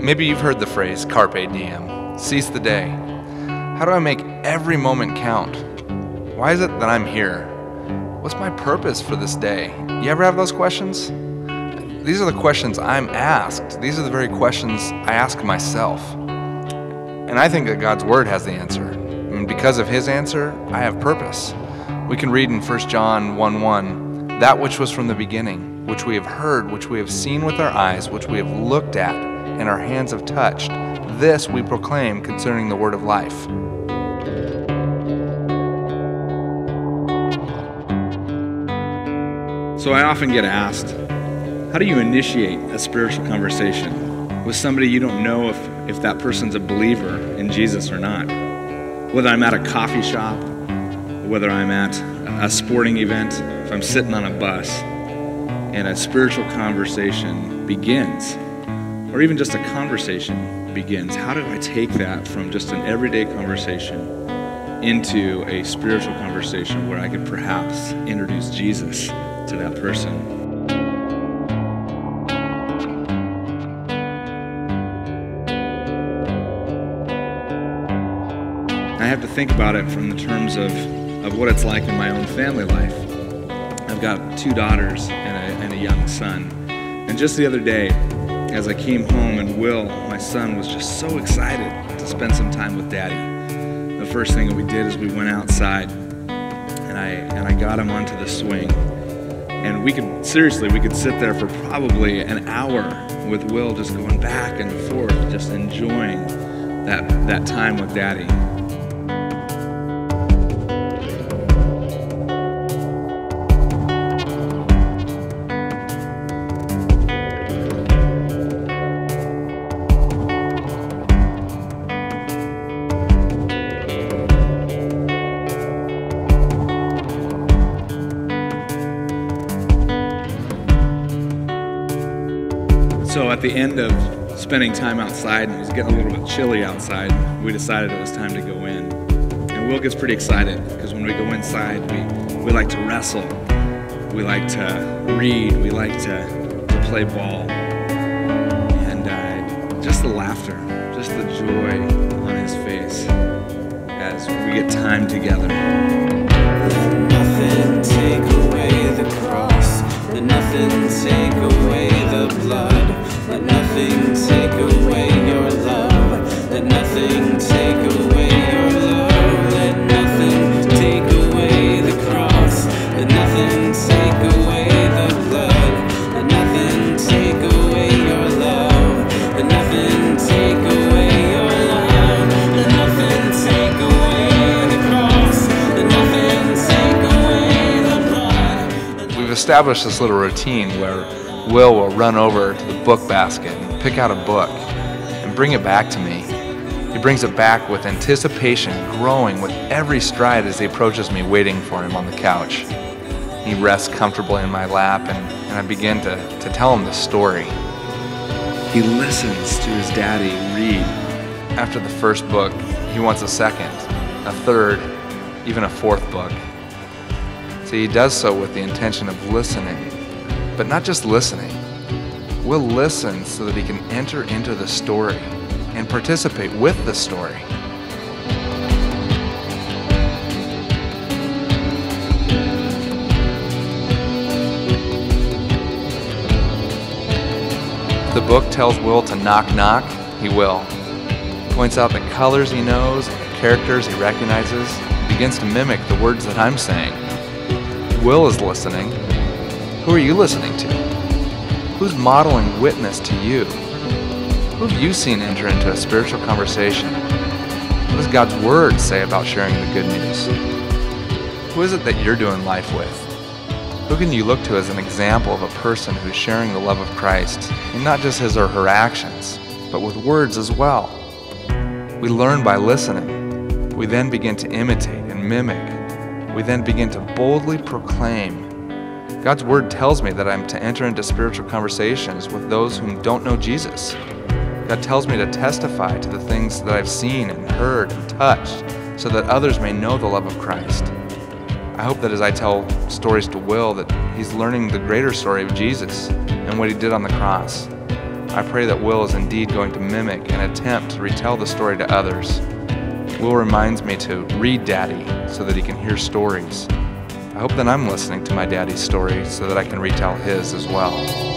Maybe you've heard the phrase carpe diem, seize the day. How do I make every moment count? Why is it that I'm here? What's my purpose for this day? You ever have those questions? These are the questions I'm asked. These are the very questions I ask myself. And I think that God's Word has the answer. And because of His answer, I have purpose. We can read in 1 John 1:1, that which was from the beginning, which we have heard, which we have seen with our eyes, which we have looked at, and our hands have touched, this we proclaim concerning the word of life. So I often get asked, how do you initiate a spiritual conversation with somebody you don't know if that person's a believer in Jesus or not? Whether I'm at a coffee shop, whether I'm at a sporting event, if I'm sitting on a bus, and a spiritual conversation begins, or even just a conversation begins, how do I take that from just an everyday conversation into a spiritual conversation where I could perhaps introduce Jesus to that person? I have to think about it from the terms of what it's like in my own family life. I've got 2 daughters and a young son. And just the other day, as I came home, and Will, my son, was just so excited to spend some time with Daddy. The first thing that we did is we went outside, and I got him onto the swing. And we could sit there for probably an hour with Will just going back and forth, just enjoying that time with Daddy. So at the end of spending time outside, and it was getting a little bit chilly outside, we decided it was time to go in. And Will gets pretty excited because when we go inside, we like to wrestle, we like to read, we like to play ball. And just the laughter, just the joy on his face as we get time together. Let nothing take away the cross, let nothing take away the blood. Let nothing take away your love. Let nothing take away your love. Let nothing take away the cross. Let nothing take away the blood. Let nothing take away your love. Let nothing take away your love. Let nothing take away the cross. Let nothing take away the blood. We've established this little routine where Will run over to the book basket and pick out a book and bring it back to me. He brings it back with anticipation growing with every stride as he approaches me, waiting for him on the couch. He rests comfortably in my lap, and I begin to tell him the story. He listens to his daddy read. After the first book, he wants a second, a third, even a fourth book. So he does so with the intention of listening. But not just listening. Will listen so that he can enter into the story and participate with the story. If the book tells Will to knock knock, he will. Points out the colors he knows and the characters he recognizes, and begins to mimic the words that I'm saying. Will is listening. Who are you listening to? Who's modeling witness to you? Who have you seen enter into a spiritual conversation? What does God's Word say about sharing the good news? Who is it that you're doing life with? Who can you look to as an example of a person who's sharing the love of Christ, in not just his or her actions, but with words as well? We learn by listening. We then begin to imitate and mimic. We then begin to boldly proclaim. God's Word tells me that I'm to enter into spiritual conversations with those whom don't know Jesus. God tells me to testify to the things that I've seen and heard and touched so that others may know the love of Christ. I hope that as I tell stories to Will that he's learning the greater story of Jesus and what he did on the cross. I pray that Will is indeed going to mimic and attempt to retell the story to others. Will reminds me to read Daddy so that he can hear stories. I hope that I'm listening to my daddy's story so that I can retell his as well.